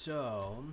So,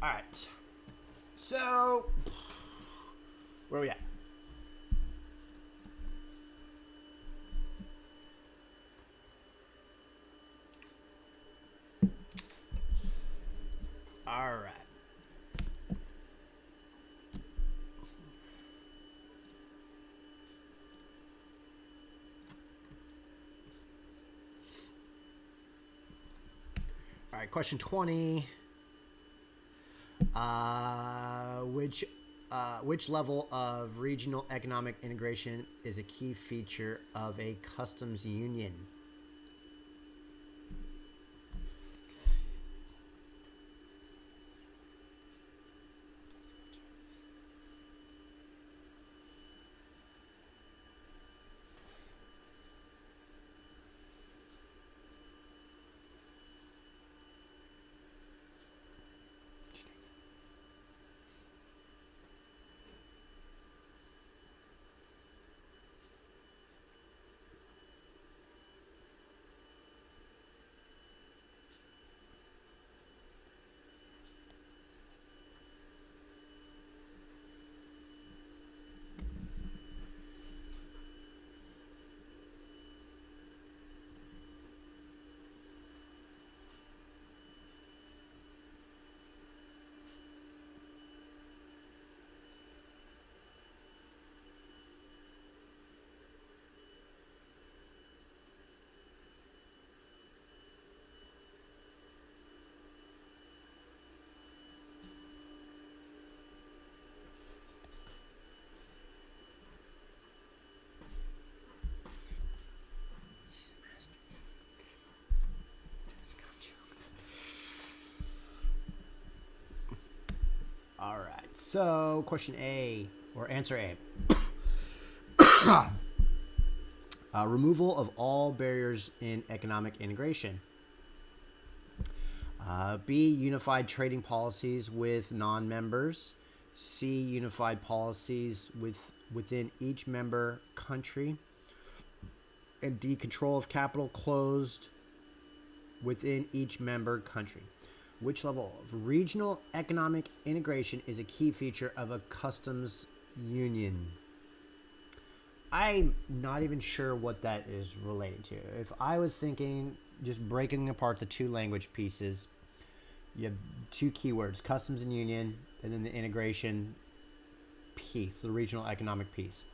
All right. So, where are we at? All right. All right, question 20. Which level of regional economic integration is a key feature of a customs union? All right. So, question A, or answer A. Removal of all barriers in economic integration. B, unified trading policies with non-members. C, unified policies within each member country. And D, control of capital closed within each member country. Which level of regional economic integration is a key feature of a customs union? I'm not even sure what that is related to. If I was thinking just breaking apart the two language pieces, you have two keywords, customs and union, and then the integration piece, the regional economic piece.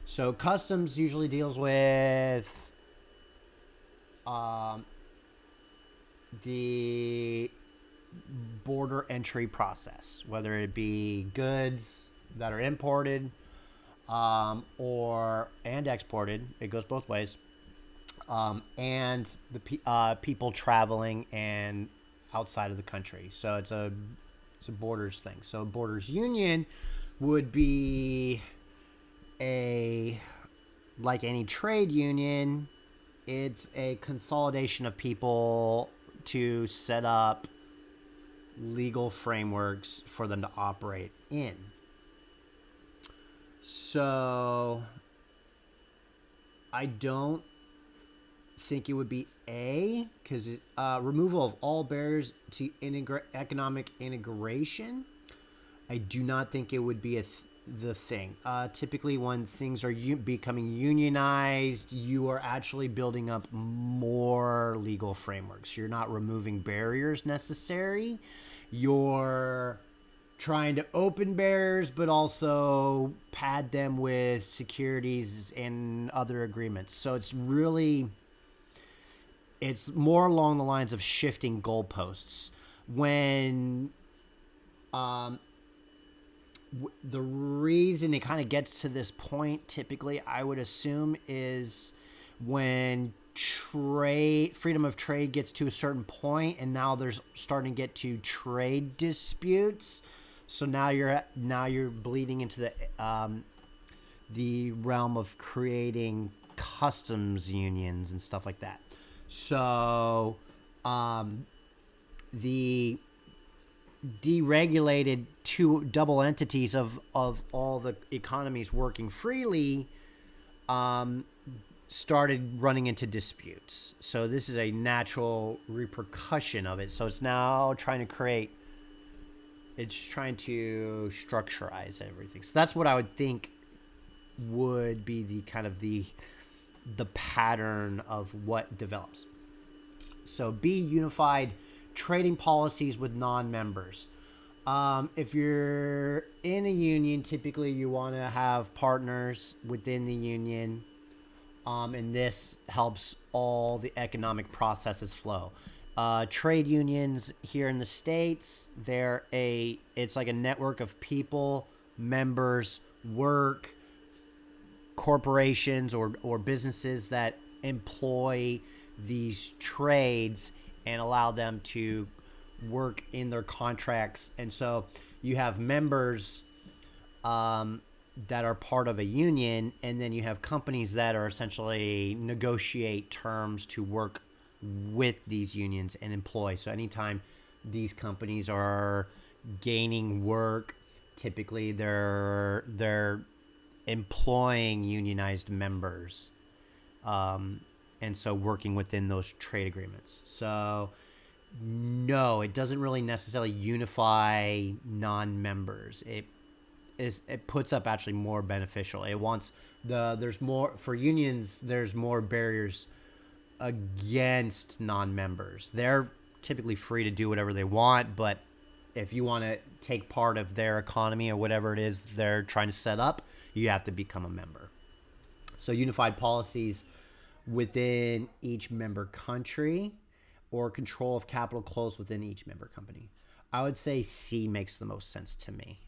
So customs usually deals with the border entry process, whether it be goods that are imported and exported. It goes both ways. And the people traveling and outside of the country. So it's a borders thing. So borders union would be like any trade union. It's a consolidation of people to set up legal frameworks for them to operate in. So I don't think it would be A, because removal of all barriers to economic integration. I do not think it would be the thing. Typically, when things are becoming unionized, you are actually building up more legal frameworks. You're not removing barriers necessary. You're trying to open barriers, but also pad them with securities and other agreements. So it's more along the lines of shifting goalposts. When the reason it kind of gets to this point, typically, I would assume, is when freedom of trade gets to a certain point, and now there's starting to get to trade disputes. So now you're bleeding into the realm of creating customs unions and stuff like that. So the deregulated two double entities of all the economies working freely started running into disputes. So this is a natural repercussion of it. So it's now trying to structurize everything. So that's what I would think would be the kind of the pattern of what develops. So B, unified trading policies with non-members. If you're in a union, typically you want to have partners within the union, and this helps all the economic processes flow. Trade unions here in the States, it's like a network of people, members, work, corporations or businesses that employ these trades and allow them to work in their contracts. And so you have members that are part of a union, and then you have companies that are essentially negotiate terms to work with these unions and employ. So anytime these companies are gaining work, typically they're employing unionized members, and so working within those trade agreements. So no, it doesn't really necessarily unify non-members. It puts up actually more beneficial. It wants there's more for unions. There's more barriers against non-members. They're typically free to do whatever they want, but if you want to take part of their economy or whatever it is they're trying to set up, you have to become a member. So unified policies within each member country, or control of capital close within each member company. I would say C makes the most sense to me.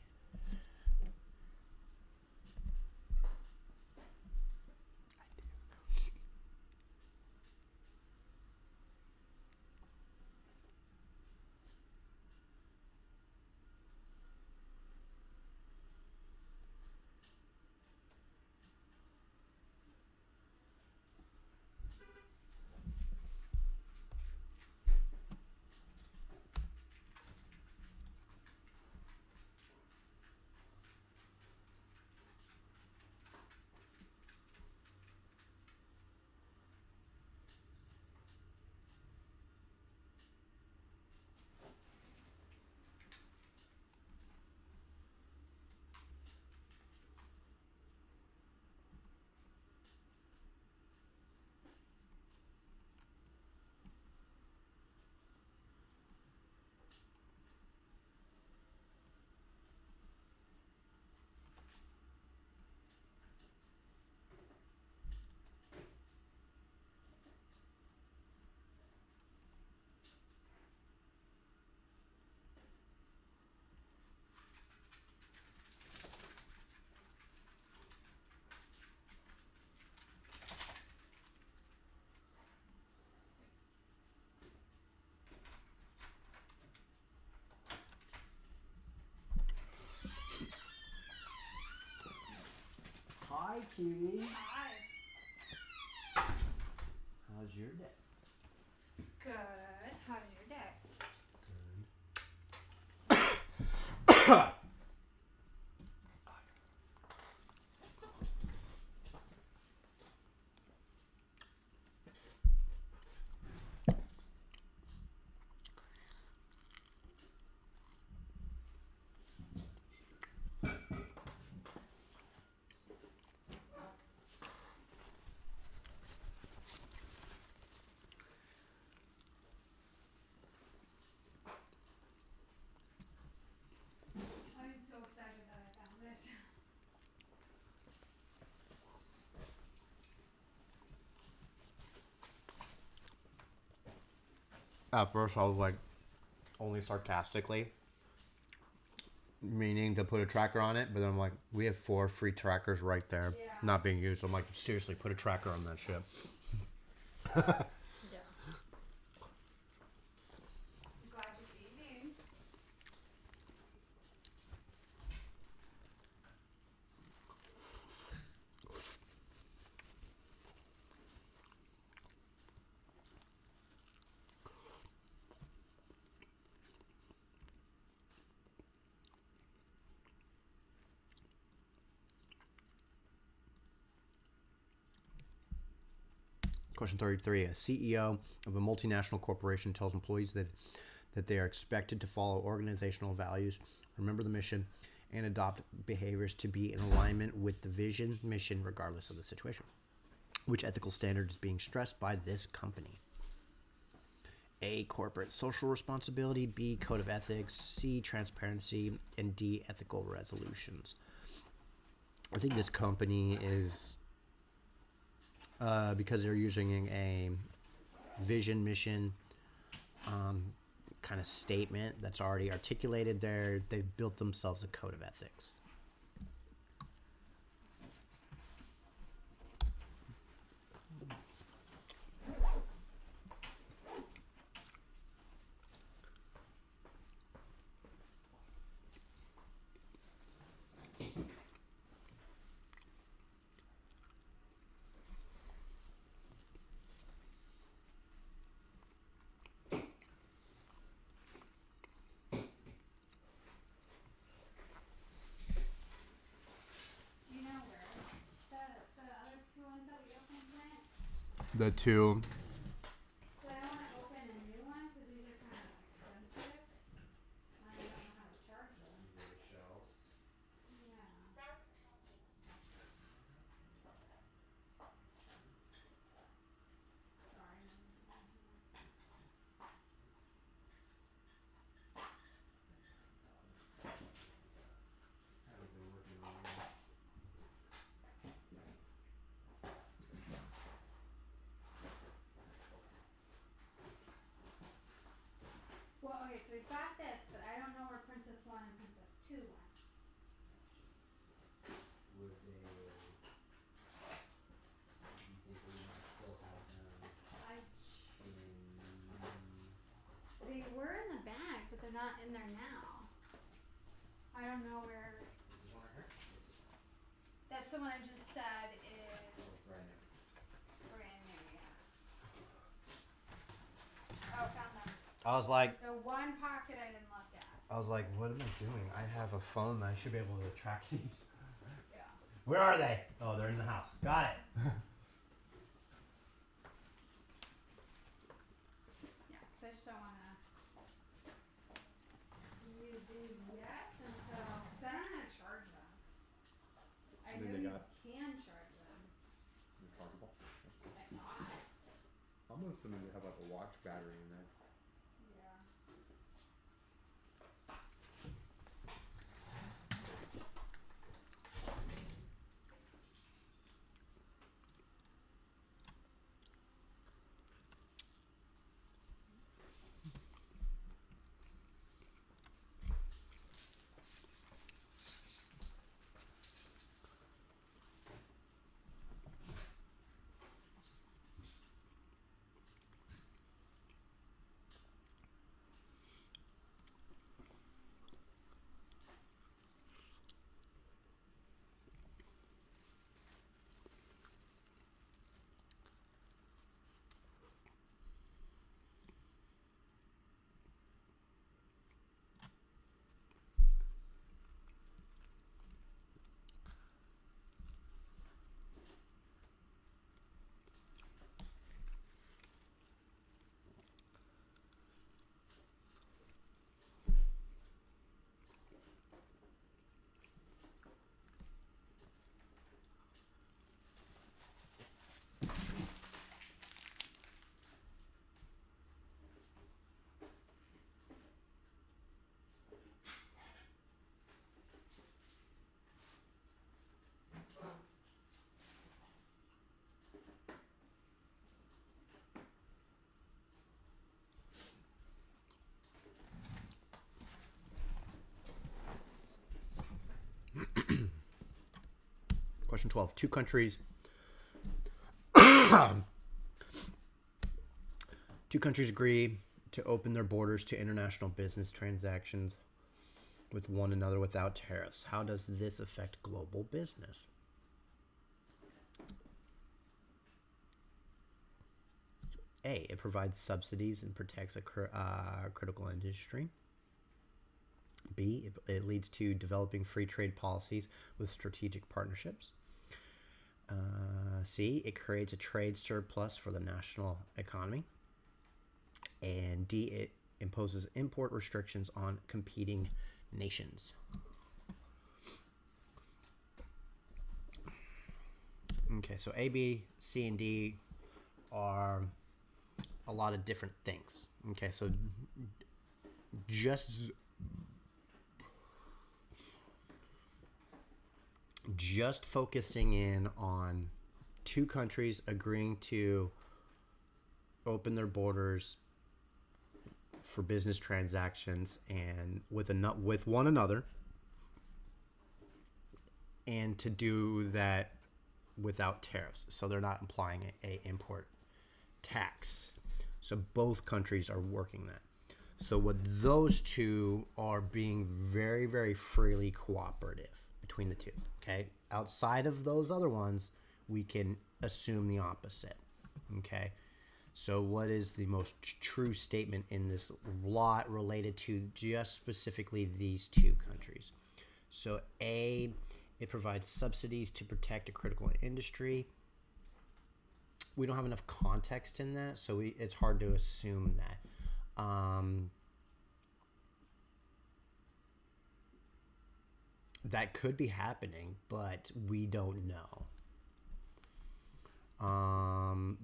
Hi, cutie. Hi. How's your day? Good. How's your day? Good. I'm so excited that I found it. At first, I was like, only sarcastically, meaning to put a tracker on it, but then I'm like, we have 4 free trackers right there, Yeah. not being used. I'm like, seriously, put a tracker on that shit. Yeah. Glad you beat me. Question 33. A CEO of a multinational corporation tells employees that they are expected to follow organizational values, remember the mission, and adopt behaviors to be in alignment with the vision, mission, regardless of the situation. Which ethical standard is being stressed by this company? A. Corporate social responsibility. B. Code of ethics. C. Transparency. And D. Ethical resolutions. I think this company is because they're using a vision, mission, kind of statement that's already articulated there. They've built themselves a code of ethics. Do you know where the other two ones that we opened went? The two. So I don't want to open a new one because these are kind of expensive. I don't know how to charge them. These are the shells. Yeah. Sorry. Haven't been working on them. Well, okay, so we got this, but I don't know where Princess 1 and Princess 2 went. Would they? Do you think we might still have them I in? They were in the bag, but they're not in there now. I don't know where. Is this one right here? That's the one I just said is Oh, it's right next. brand new, yeah. Oh, found them. I was like, The one pocket I didn't look at. what am I doing? I have a phone. I should be able to track these. Yeah. Where are they? Oh, they're in the house. Got it. Yeah, because I just don't want to use these yet until. Because I don't know how to charge them. I I mean, know they you got- can charge them. They're chargeable. That's cool. I thought. I'm assuming they have like a watch battery in there. Yeah. Question 12. Two countries Two countries agree to open their borders to international business transactions with one another without tariffs. How does this affect global business? A, it provides subsidies and protects a critical industry. B, it leads to developing free trade policies with strategic partnerships. C, it creates a trade surplus for the national economy. And D, it imposes import restrictions on competing nations. Okay, so A, B, C, and D are a lot of different things. Okay, so just focusing in on two countries agreeing to open their borders for business transactions and with one another, and to do that without tariffs, so they're not applying a import tax. So both countries are working that. So what those two are being very, very freely cooperative between the two. Okay, outside of those other ones, we can assume the opposite. Okay, so what is the most true statement in this lot related to just specifically these two countries? So A, it provides subsidies to protect a critical industry. We don't have enough context in that, so it's hard to assume that. That could be happening, but we don't know.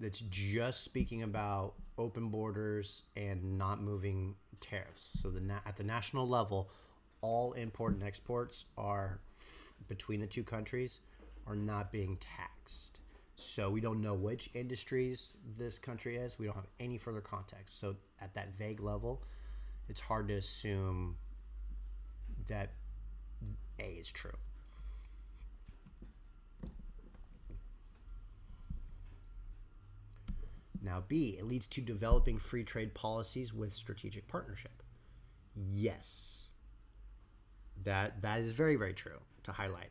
It's just speaking about open borders and not moving tariffs. So at the national level, all import and exports are between the two countries are not being taxed. So we don't know which industries this country is. We don't have any further context. So at that vague level, it's hard to assume that A is true. Now B, it leads to developing free trade policies with strategic partnership. Yes. That is very, very true to highlight.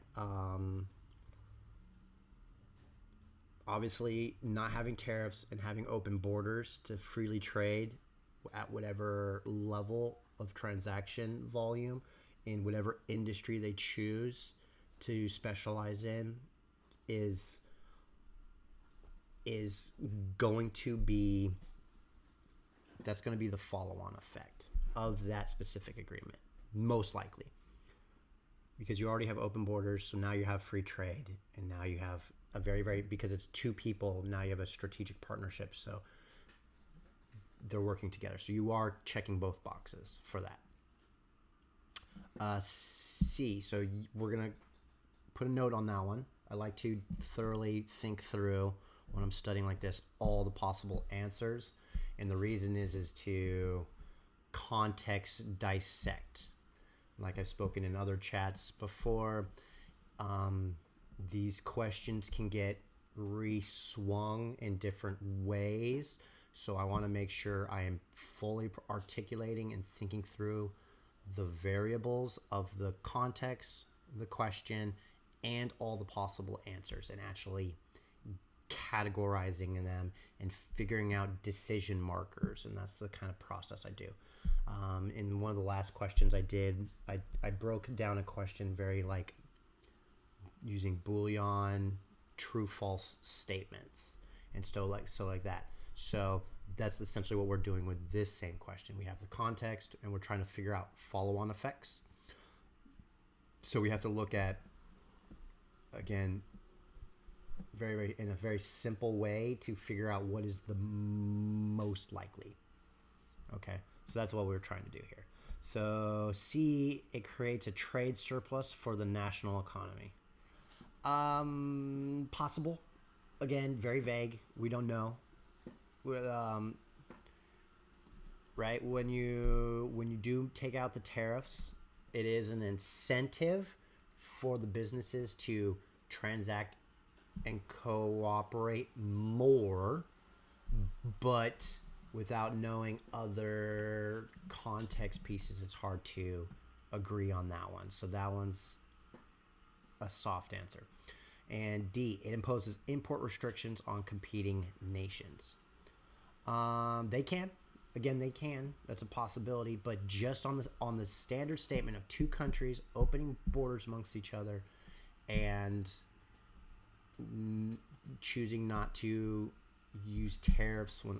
Obviously, not having tariffs and having open borders to freely trade at whatever level of transaction volume in whatever industry they choose to specialize in is going to be, that's going to be the follow-on effect of that specific agreement, most likely, because you already have open borders, so now you have free trade, and now you have a very, very, because it's two people, now you have a strategic partnership, so they're working together. So you are checking both boxes for that. C, so we're going to put a note on that one. I like to thoroughly think through when I'm studying like this all the possible answers, and the reason is to context like I've spoken in other chats before. These questions can get re-swung in different ways, so I want to make sure I am fully articulating and thinking through the variables of the context, the question, and all the possible answers, and actually categorizing them and figuring out decision markers. And that's the kind of process I do. In one of the last questions I did, I broke down a question very like using Boolean true false statements and so like that. So that's essentially what we're doing with this same question. We have the context and we're trying to figure out follow-on effects. So we have to look at, again, very in a very simple way to figure out what is the most likely. Okay, so that's what we're trying to do here. So C, it creates a trade surplus for the national economy. Possible. Again, very vague. We don't know. Right, when you do take out the tariffs, it is an incentive for the businesses to transact and cooperate more, but without knowing other context pieces, it's hard to agree on that one. So that one's a soft answer. And D, it imposes import restrictions on competing nations. They can. Again, they can. That's a possibility. But just on the standard statement of two countries opening borders amongst each other and choosing not to use tariffs when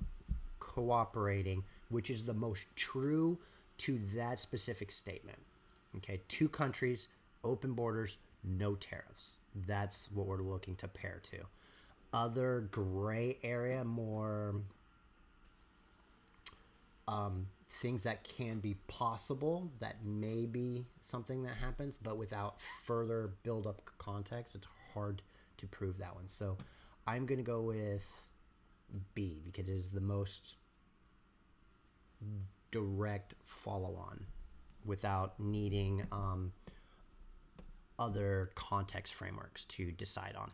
cooperating, which is the most true to that specific statement. Okay, two countries, open borders, no tariffs. That's what we're looking to pair to. Other gray area, more things that can be possible, that may be something that happens, but without further build up context, it's hard to prove that one. So I'm going to go with B because it is the most direct follow on without needing other context frameworks to decide on.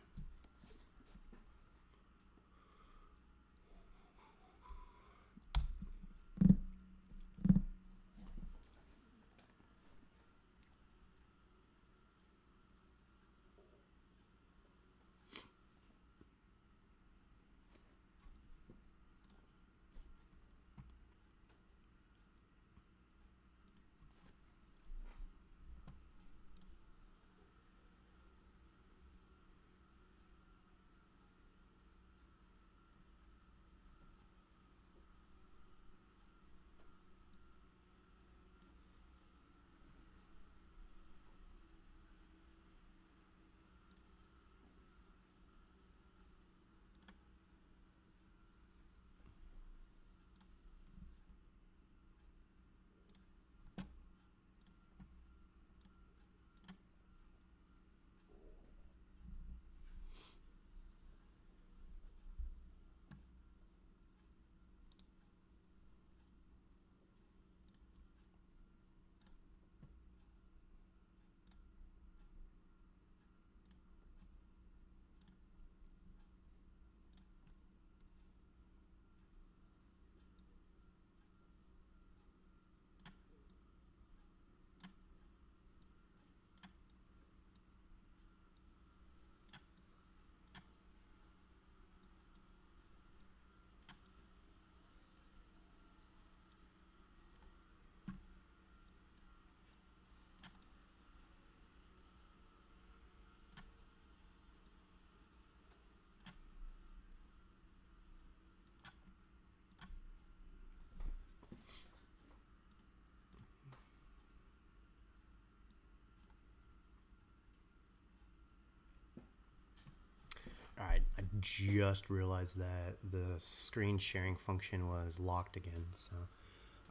All right, I just realized that the screen sharing function was locked again. So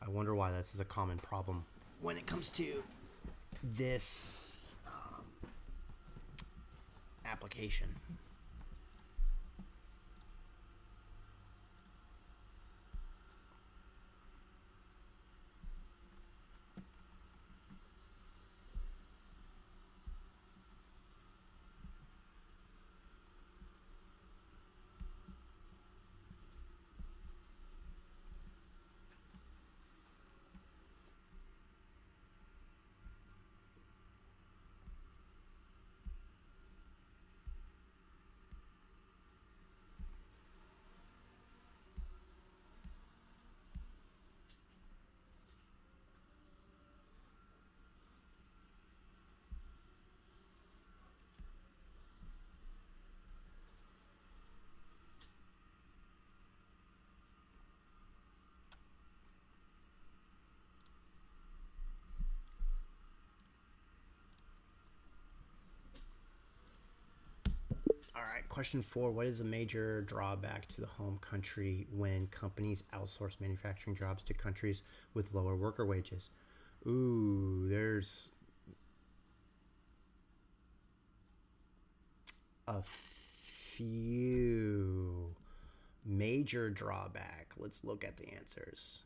I wonder why this is a common problem when it comes to this application. All right, question 4. What is a major drawback to the home country when companies outsource manufacturing jobs to countries with lower worker wages? Ooh, there's a few. Major drawback. Let's look at the answers.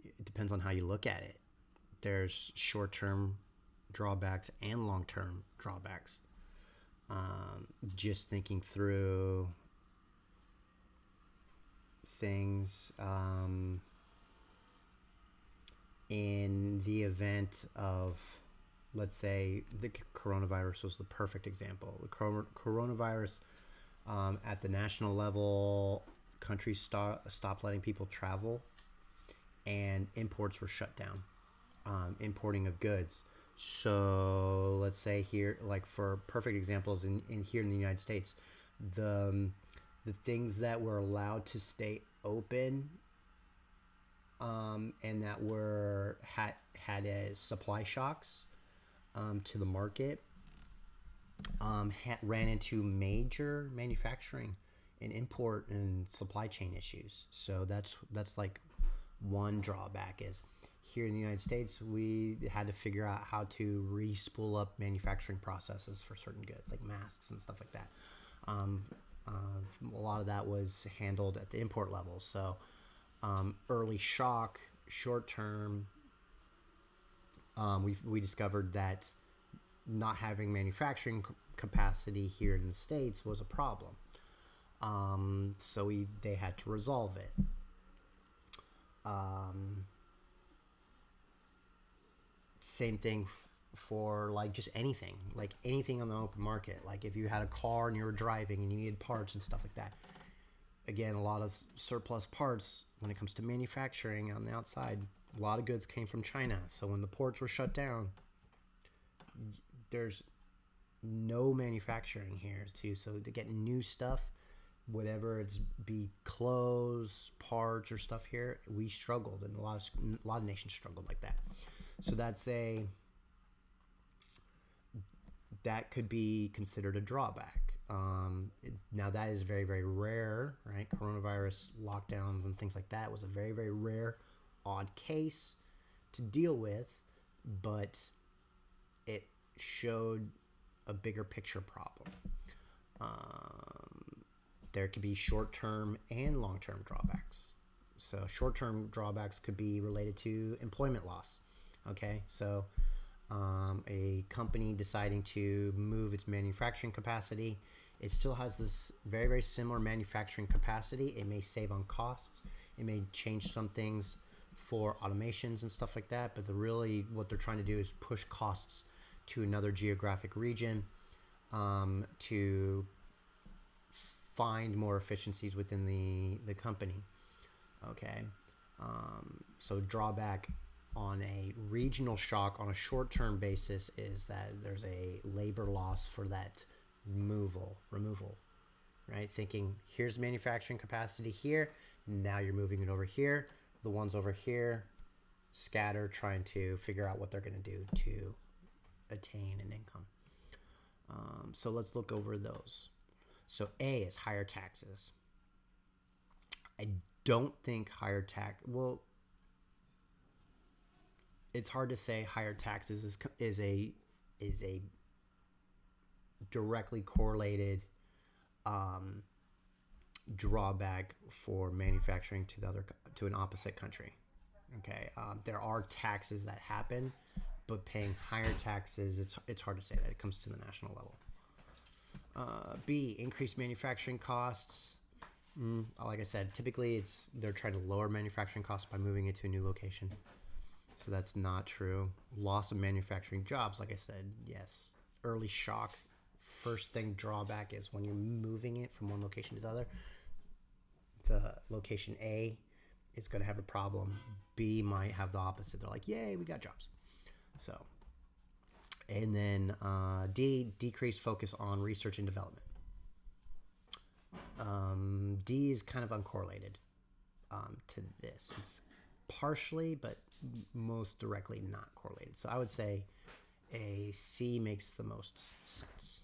It depends on how you look at it. There's short term drawbacks and long term drawbacks. Just thinking through things in the event of, let's say, the coronavirus was the perfect example. The coronavirus, at the national level, countries stopped letting people travel, and imports were shut down, importing of goods. So let's say here, like for perfect examples in here in the United States, the things that were allowed to stay open, and that were had a supply shocks to the market, ran into major manufacturing and import and supply chain issues. So that's like one drawback is here in the United States, we had to figure out how to re-spool up manufacturing processes for certain goods like masks and stuff like that. A lot of that was handled at the import level. So early shock, short term, we discovered that not having manufacturing capacity here in the States was a problem. So they had to resolve it. Same thing for like just anything on the open market. Like if you had a car and you were driving and you needed parts and stuff like that. Again, a lot of surplus parts when it comes to manufacturing on the outside. A lot of goods came from China. So when the ports were shut down, there's no manufacturing here too. So to get new stuff, whatever it's be clothes, parts, or stuff here, we struggled, and a lot of nations struggled like that. So that could be considered a drawback. Now that is very, very rare, right? Coronavirus lockdowns and things like that was a very, very rare, odd case to deal with, but it showed a bigger picture problem. There could be short-term and long-term drawbacks. So short-term drawbacks could be related to employment loss. Okay, so a company deciding to move its manufacturing capacity, it still has this very, very similar manufacturing capacity. It may save on costs. It may change some things for automations and stuff like that, but what they're trying to do is push costs to another geographic region, to find more efficiencies within the company. Okay, so drawback on a regional shock on a short-term basis is that there's a labor loss for that removal, right? Thinking here's manufacturing capacity here, now you're moving it over here. The ones over here scatter, trying to figure out what they're going to do to attain an income. So let's look over those. So A is higher taxes. I don't think higher tax. Well, it's hard to say higher taxes is a directly correlated drawback for manufacturing to an opposite country. Okay, there are taxes that happen, but paying higher taxes, it's hard to say that. It comes to the national level. B, increased manufacturing costs. Like I said, typically they're trying to lower manufacturing costs by moving it to a new location. So that's not true. Loss of manufacturing jobs, like I said, yes. Early shock, first thing drawback is when you're moving it from one location to the other, the location A is going to have a problem. B might have the opposite. They're like, yay, we got jobs. So, and then D, decreased focus on research and development. D is kind of uncorrelated to this. It's partially, but most directly not correlated. So I would say a C makes the most sense.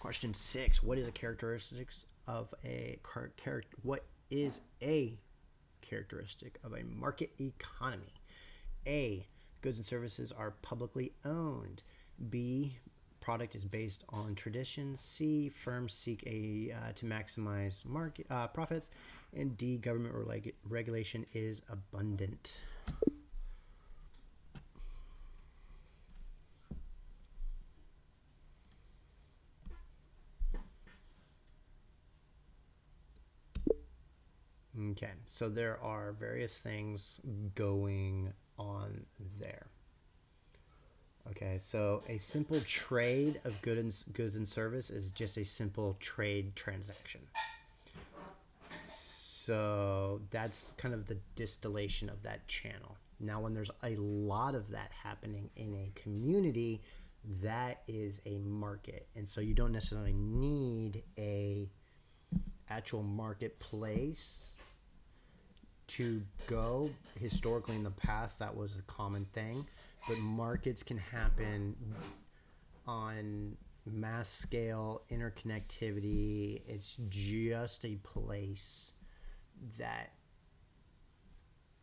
Question 6. What is a characteristics of a What is a characteristic of a market economy? A. Goods and services are publicly owned. B. Product is based on tradition. C. Firms seek to maximize market profits. And D. Government regulation is abundant. Okay, so there are various things going on there. Okay, so a simple trade of goods and service is just a simple trade transaction. So that's kind of the distillation of that channel. Now, when there's a lot of that happening in a community, that is a market. And so you don't necessarily need a actual marketplace to go. Historically, in the past, that was a common thing, but markets can happen on mass scale interconnectivity. It's just a place that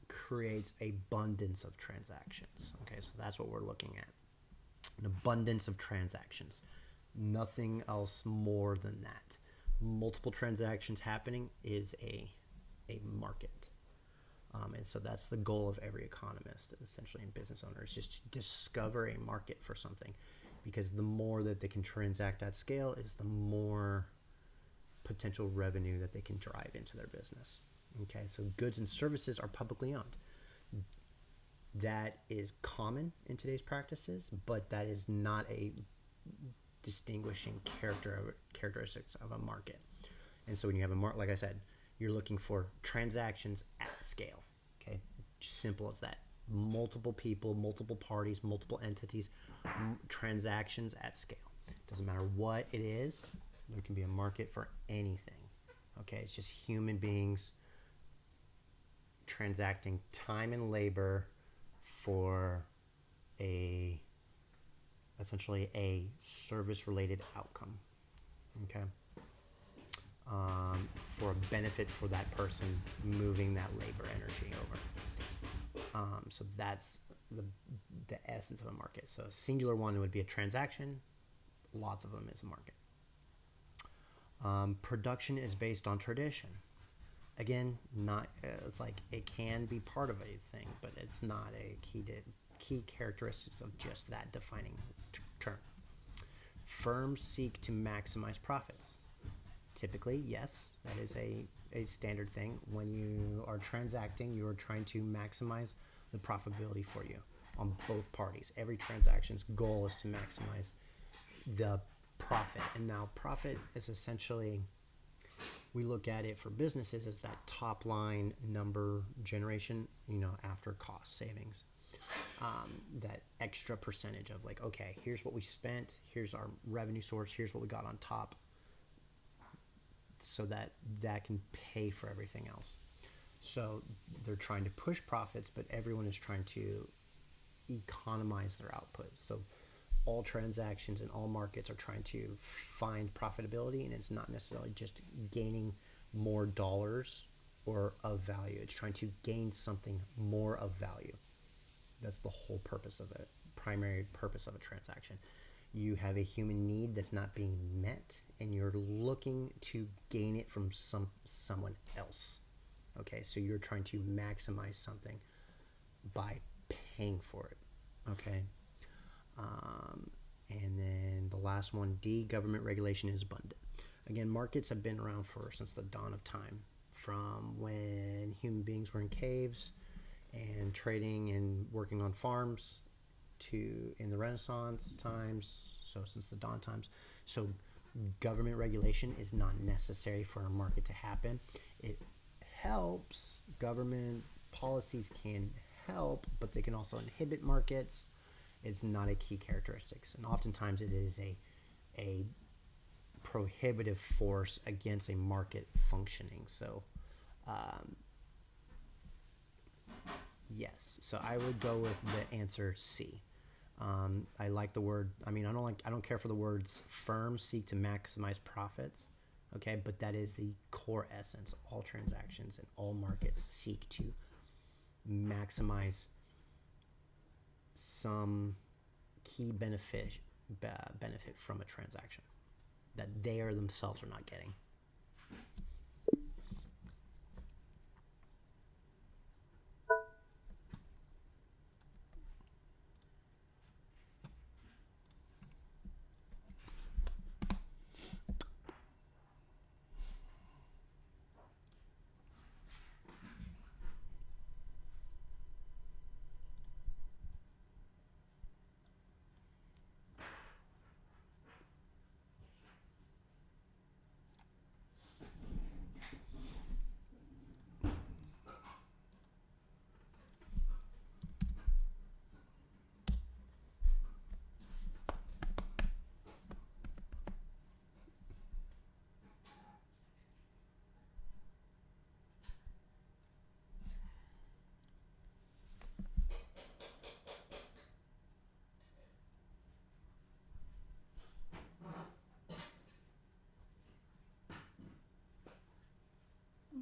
creates abundance of transactions. Okay, so that's what we're looking at, an abundance of transactions, nothing else more than that. Multiple transactions happening is a market. And so that's the goal of every economist, essentially, and business owner, is just to discover a market for something, because the more that they can transact at scale is the more potential revenue that they can drive into their business. Okay, so goods and services are publicly owned. That is common in today's practices, but that is not a distinguishing characteristics of a market. And so when you have a market, like I said, you're looking for transactions at scale. Okay, simple as that. Multiple people, multiple parties, multiple entities, transactions at scale. Doesn't matter what it is. There can be a market for anything. Okay, it's just human beings transacting time and labor for essentially a service-related outcome. Okay. For a benefit for that person moving that labor energy over. So that's the essence of a market. So a singular one would be a transaction. Lots of them is a market. Production is based on tradition. Again, not it's like it can be part of a thing, but it's not a key characteristics of just that defining term. Firms seek to maximize profits. Typically, yes, that is a standard thing. When you are transacting, you are trying to maximize the profitability for you on both parties. Every transaction's goal is to maximize the profit. And now profit is essentially, we look at it for businesses as that top line number generation, after cost savings. That extra percentage of like, okay, here's what we spent, here's our revenue source, here's what we got on top, so that can pay for everything else. So they're trying to push profits, but everyone is trying to economize their output. So all transactions in all markets are trying to find profitability, and it's not necessarily just gaining more dollars or of value. It's trying to gain something more of value. That's the whole purpose of it, primary purpose of a transaction. You have a human need that's not being met, and you're looking to gain it from someone else. Okay, so you're trying to maximize something by paying for it. Okay, and then the last one, D, government regulation is abundant. Again, markets have been around since the dawn of time, from when human beings were in caves and trading and working on farms, to in the Renaissance times, so since the dawn times. So government regulation is not necessary for a market to happen. It helps. Government policies can help, but they can also inhibit markets. It's not a key characteristics, and oftentimes it is a prohibitive force against a market functioning. So yes, so I would go with the answer C. I like the word. I mean, I don't care for the words firms seek to maximize profits. Okay, but that is the core essence. All transactions and all markets seek to maximize some key benefit from a transaction that they are themselves are not getting.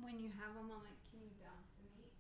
When you have a moment, can you bounce the meat?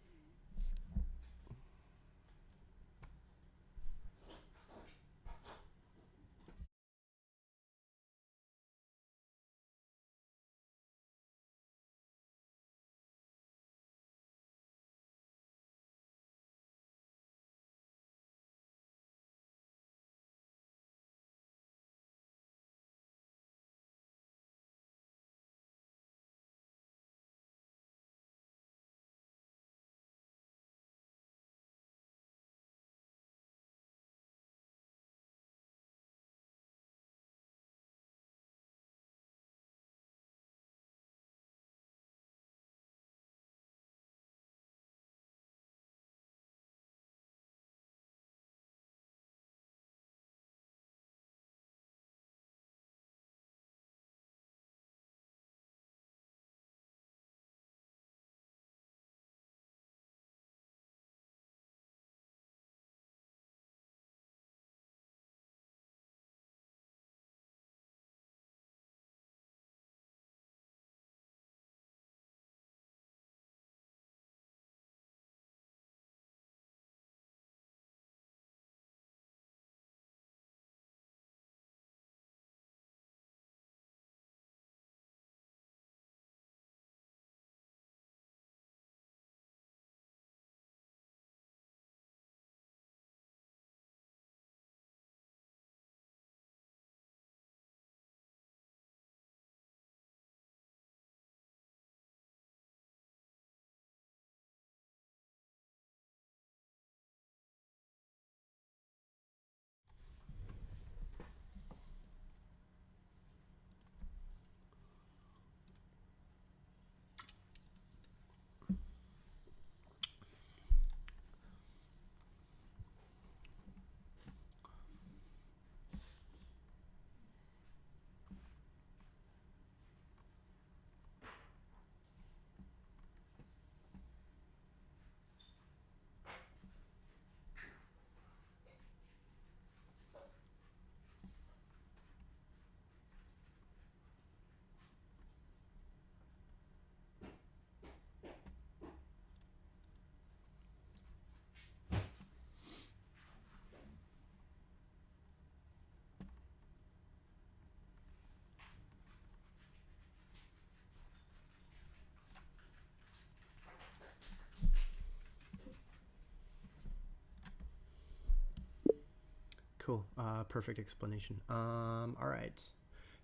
Cool. Perfect explanation. All right.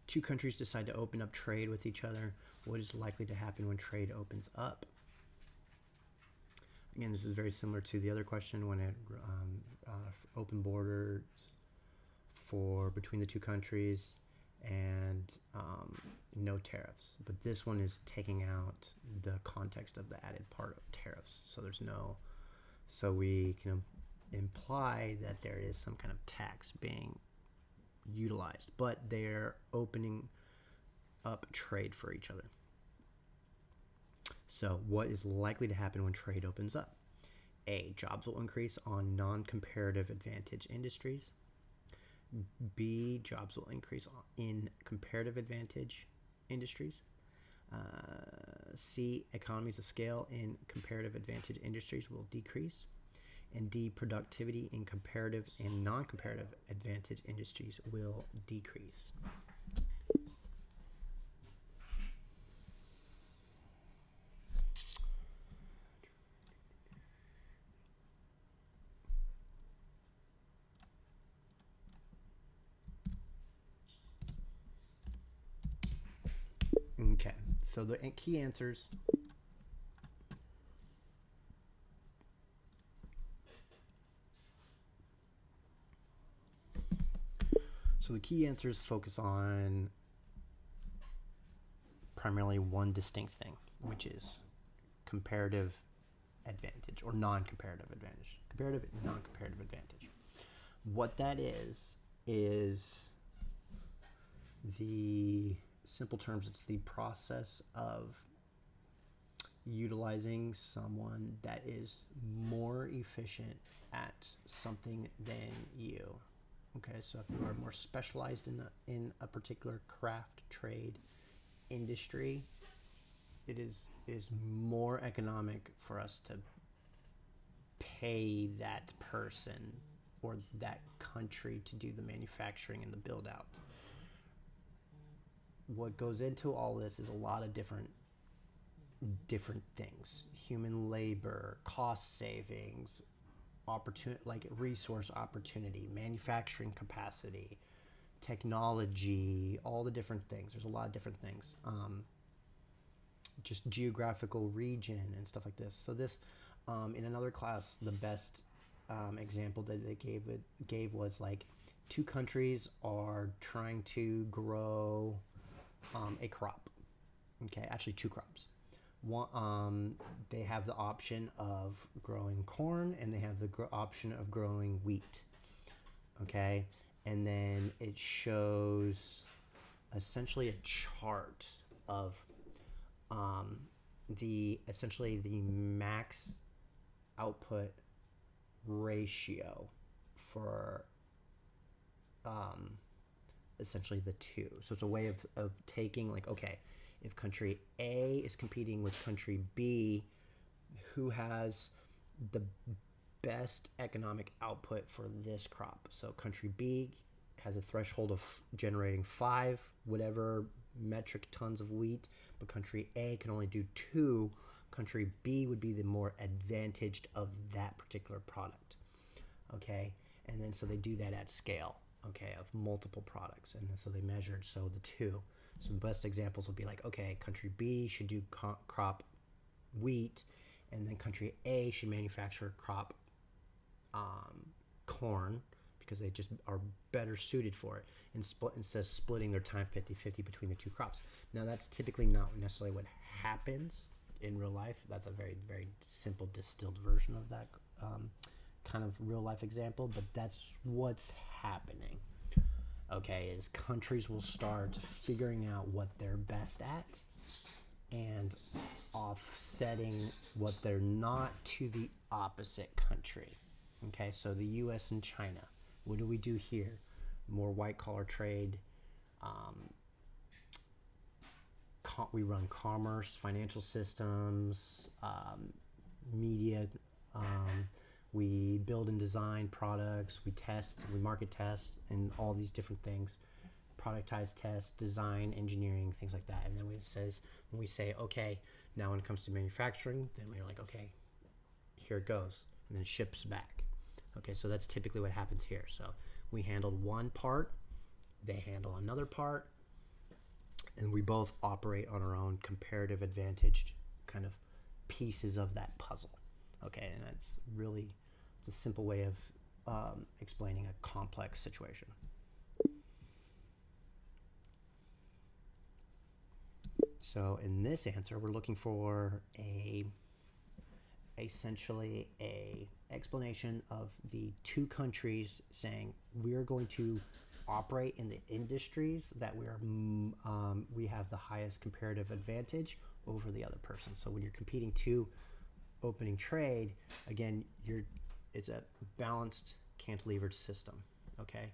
Two countries decide to open up trade with each other. What is likely to happen when trade opens up? Again, this is very similar to the other question when it open borders for between the two countries and no tariffs. But this one is taking out the context of the added part of tariffs. So there's no, so we can imply that there is some kind of tax being utilized, but they're opening up trade for each other. So, what is likely to happen when trade opens up? A. Jobs will increase on non comparative advantage industries. B, jobs will increase in comparative advantage industries. C, economies of scale in comparative advantage industries will decrease. And D, productivity in comparative and non-comparative advantage industries will decrease. Okay, so the key answers. So the key answers focus on primarily one distinct thing, which is comparative advantage or non-comparative advantage. Comparative and non-comparative advantage. What that is the simple terms, it's the process of utilizing someone that is more efficient at something than you. Okay, so if you are more specialized in a particular craft, trade, industry, it is more economic for us to pay that person or that country to do the manufacturing and the build out. What goes into all this is a lot of different things: human labor, cost savings, opportunity, like resource opportunity, manufacturing capacity, technology, all the different things. There's a lot of different things. Just geographical region and stuff like this. So this, in another class, the best example that they gave was like two countries are trying to grow a crop. Okay, actually two crops. One, they have the option of growing corn and they have the option of growing wheat. Okay, and then it shows essentially a chart of the max output ratio for essentially the two. So it's a way of taking, like, okay, if country A is competing with country B, who has the best economic output for this crop? So country B has a threshold of generating 5 whatever metric tons of wheat, but country A can only do 2. Country B would be the more advantaged of that particular product. Okay, and then so they do that at scale, okay, of multiple products, and then so they measured, so the 2. So the best examples would be like, okay, country B should do crop wheat, and then country A should manufacture crop corn, because they just are better suited for it, instead of splitting their time 50-50 between the two crops. Now that's typically not necessarily what happens in real life. That's a very, very simple distilled version of that kind of real life example, but that's what's happening. Okay, is countries will start figuring out what they're best at and offsetting what they're not to the opposite country. Okay, so the US and China, what do we do here? More white collar trade. We run commerce, financial systems, media. We build and design products. We test, we market test, and all these different things. Productize test, design, engineering, things like that. And then when we say, okay, now when it comes to manufacturing, then we're like, okay, here it goes, and then it ships back. Okay, so that's typically what happens here. So we handled one part, they handle another part, and we both operate on our own comparative advantaged kind of pieces of that puzzle. Okay, and that's really, it's a simple way of explaining a complex situation. So in this answer, we're looking for essentially a explanation of the two countries saying we're going to operate in the industries that we have the highest comparative advantage over the other person. So when you're competing to opening trade, again, it's a balanced cantilevered system. Okay,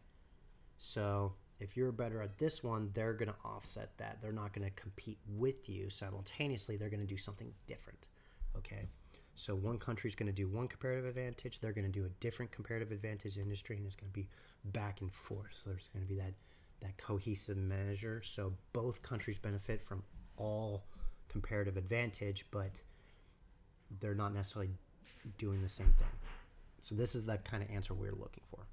So if you're better at this one, they're going to offset that. They're not going to compete with you simultaneously. They're going to do something different. Okay. So one country's going to do one comparative advantage. They're going to do a different comparative advantage industry, and it's going to be back and forth. So there's going to be that cohesive measure. So both countries benefit from all comparative advantage, but they're not necessarily doing the same thing. So this is the kind of answer we're looking for.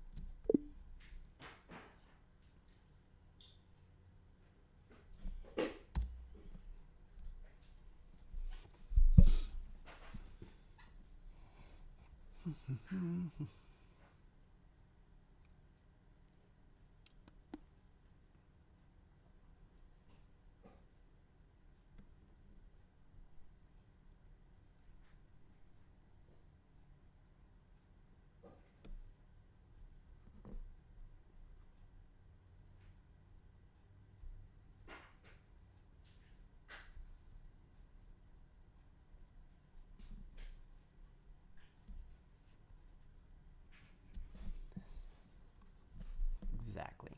Exactly.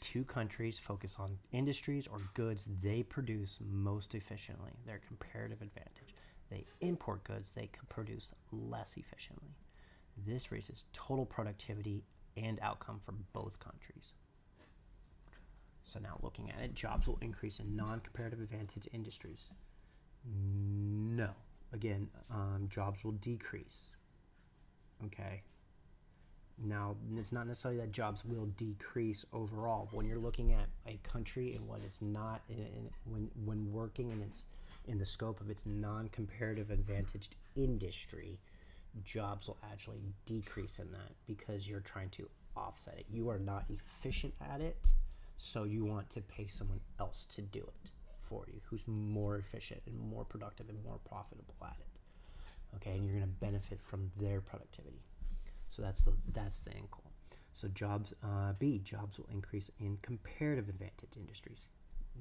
Two countries focus on industries or goods they produce most efficiently, their comparative advantage. They import goods they can produce less efficiently. This raises total productivity and outcome for both countries. So now looking at it, jobs will increase in non-comparative advantage industries. No. Again, jobs will decrease. Okay. Now, it's not necessarily that jobs will decrease overall. When you're looking at a country and what it's not, when working and it's in the scope of its non-comparative advantaged industry, jobs will actually decrease in that because you're trying to offset it. You are not efficient at it, so you want to pay someone else to do it for you who's more efficient and more productive and more profitable at it. Okay, and you're going to benefit from their productivity. So that's the end goal. So jobs will increase in comparative advantage industries.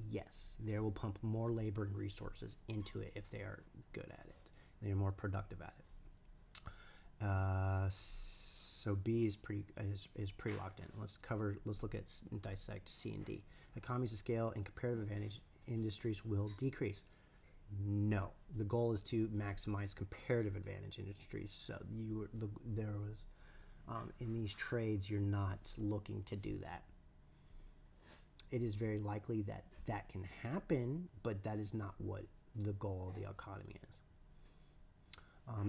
Yes, they will pump more labor and resources into it if they are good at it. They're more productive at it. So B is pretty locked in. Let's look at and dissect C and D. Economies of scale and comparative advantage industries will decrease. No, the goal is to maximize comparative advantage industries. So in these trades, you're not looking to do that. It is very likely that that can happen, but that is not what the goal of the economy is.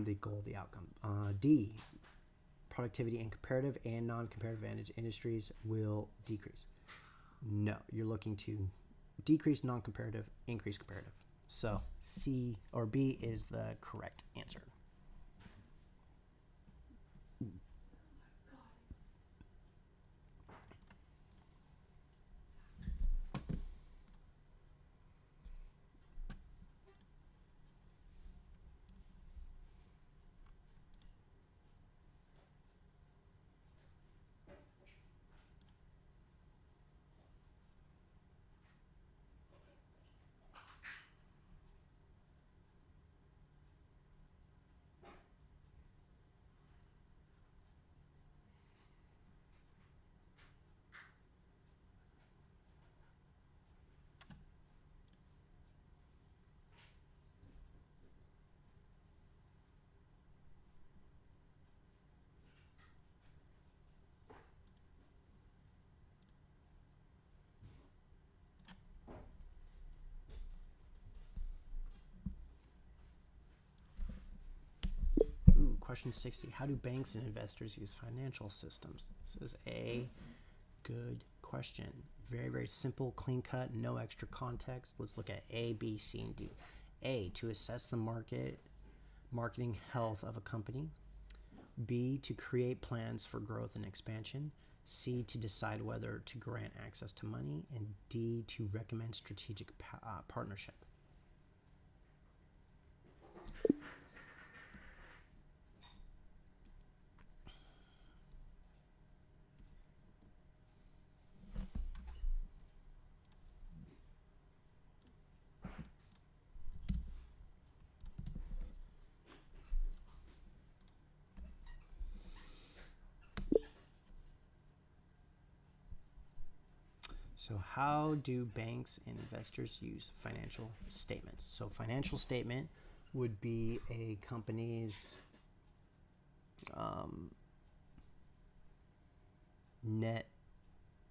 The goal of the outcome. D, productivity in comparative and non-comparative advantage industries will decrease. No, you're looking to decrease non-comparative, increase comparative. So C or B is the correct answer. Question 60. How do banks and investors use financial systems? This is a good question. Very, very simple, clean cut, no extra context. Let's look at A, B, C, and D. A, to assess the marketing health of a company. B, to create plans for growth and expansion. C, to decide whether to grant access to money. And D, to recommend strategic partnership. So how do banks and investors use financial statements? So financial statement would be a company's net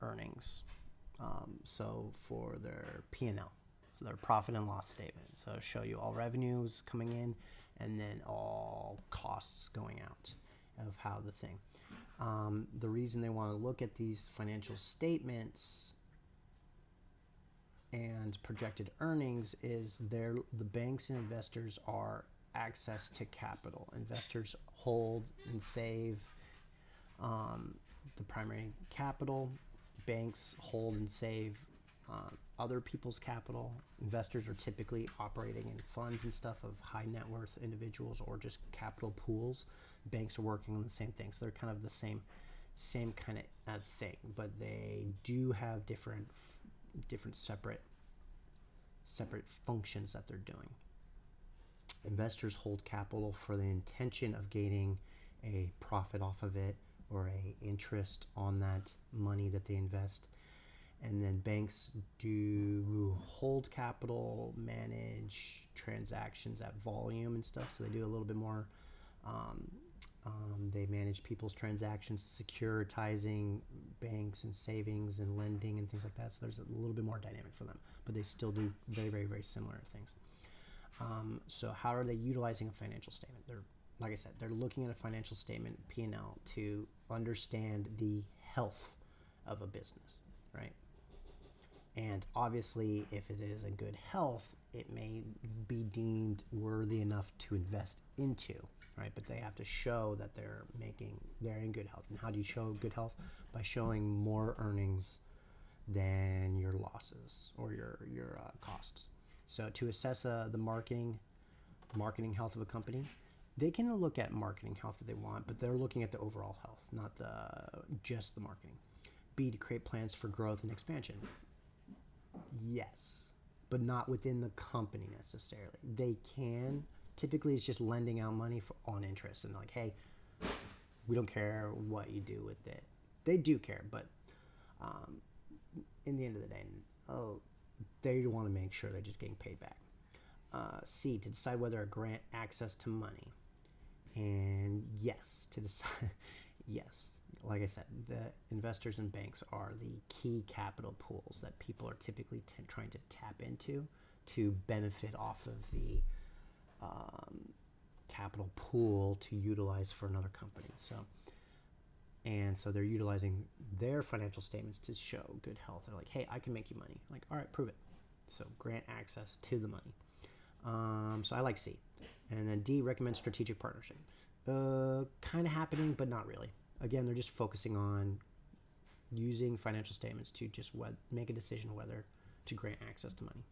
earnings. So for their P&L, so their profit and loss statement. So show you all revenues coming in and then all costs going out of how the thing. The reason they want to look at these financial statements and projected earnings is the banks and investors are access to capital. Investors hold and save the primary capital. Banks hold and save other people's capital. Investors are typically operating in funds and stuff of high net worth individuals or just capital pools. Banks are working on the same thing, so they're kind of the same kind of thing, but they do have different separate functions that they're doing. Investors hold capital for the intention of gaining a profit off of it or a interest on that money that they invest. And then banks do hold capital, manage transactions at volume and stuff. So they do a little bit more. They manage people's transactions, securitizing banks and savings and lending and things like that. So there's a little bit more dynamic for them, but they still do very, very, very similar things. So how are they utilizing a financial statement? Like I said, they're looking at a financial statement, P&L, to understand the health of a business, right? And obviously, if it is in good health, it may be deemed worthy enough to invest into, right? But they have to show that they're in good health. And how do you show good health? By showing more earnings than your losses or your costs. So to assess the marketing health of a company, they can look at marketing health if they want, but they're looking at the overall health, not just the marketing. B, to create plans for growth and expansion. Yes, but not within the company necessarily. They can. Typically, it's just lending out money on interest and like, hey, we don't care what you do with it. They do care, but in the end of the day, they want to make sure they're just getting paid back. C, to decide whether a grant access to money. And yes, to decide, yes. Like I said, the investors and banks are the key capital pools that people are typically trying to tap into to benefit off of the capital pool to utilize for another company. So they're utilizing their financial statements to show good health. They're like, hey, I can make you money. I'm like, all right, prove it. So grant access to the money. So I like C. And then D, recommend strategic partnership. Kind of happening, but not really. Again, they're just focusing on using financial statements to just make a decision whether to grant access to money.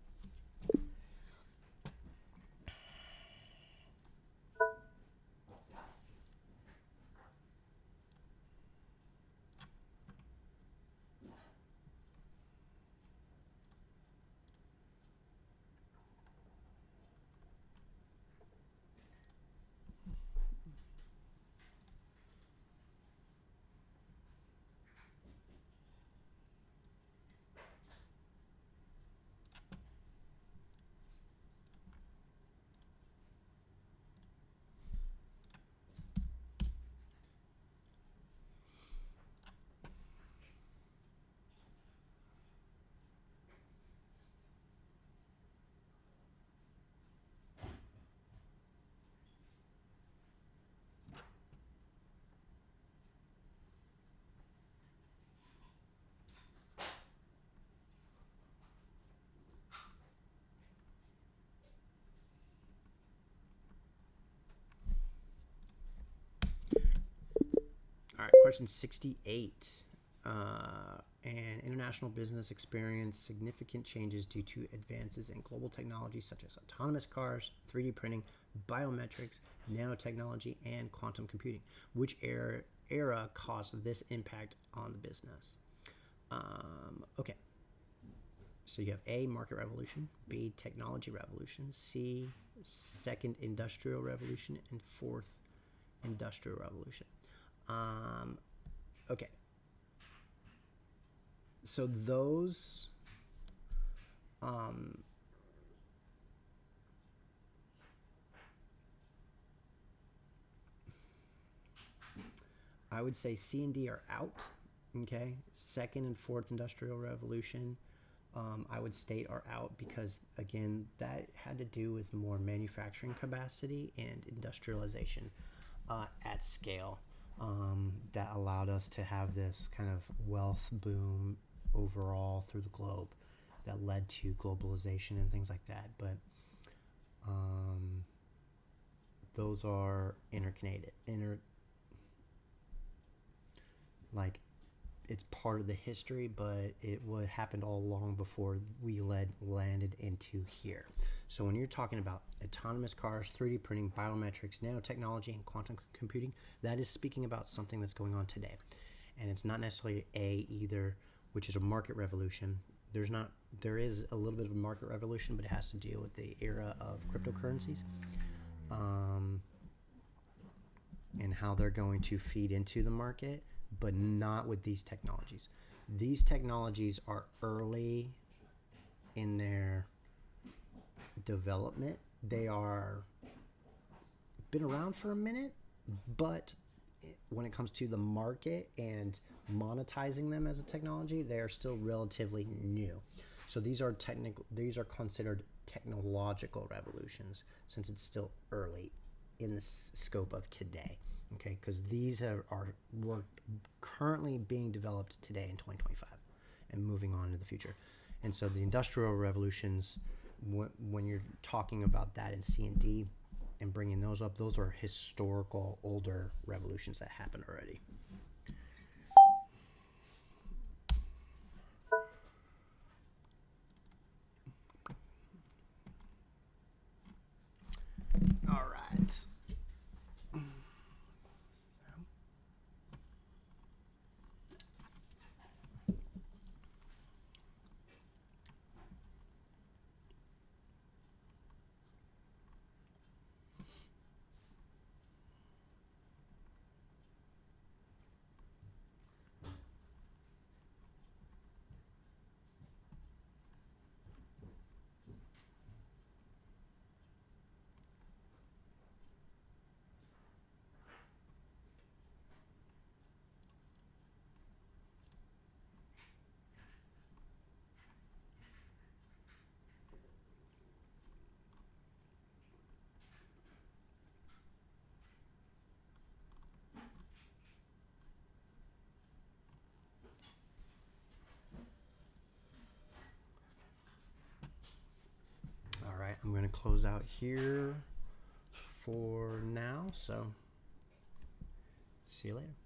All right, question 68. An international business experienced significant changes due to advances in global technology such as autonomous cars, 3D printing, biometrics, nanotechnology, and quantum computing. Which era caused this impact on the business? Okay. So you have A, market revolution, B, technology revolution, C, second industrial revolution, and fourth industrial revolution. Okay. so those I would say C and D are out. Okay, second and fourth industrial revolution, I would state are out because again that had to do with more manufacturing capacity and industrialization at scale that allowed us to have this kind of wealth boom overall through the globe that led to globalization and things like that. But those are interconnected, like it's part of the history, but it would happened all long before we landed into here. So when you're talking about autonomous cars, 3D printing, biometrics, nanotechnology, and quantum computing, that is speaking about something that's going on today, and it's not necessarily A either, which is a market revolution. There is a little bit of a market revolution, but it has to deal with the era of cryptocurrencies, and how they're going to feed into the market, but not with these technologies. These technologies are early in their development. They are been around for a minute, but when it comes to the market and monetizing them as a technology, they are still relatively new. So these are considered technological revolutions since it's still early in the scope of today. Okay, because these are currently being developed today in 2025 and moving on into the future. And so the industrial revolutions, when you're talking about that in C and D and bringing those up, those are historical, older revolutions that happened already. All right. All right, I'm going to close out here for now. So see you later.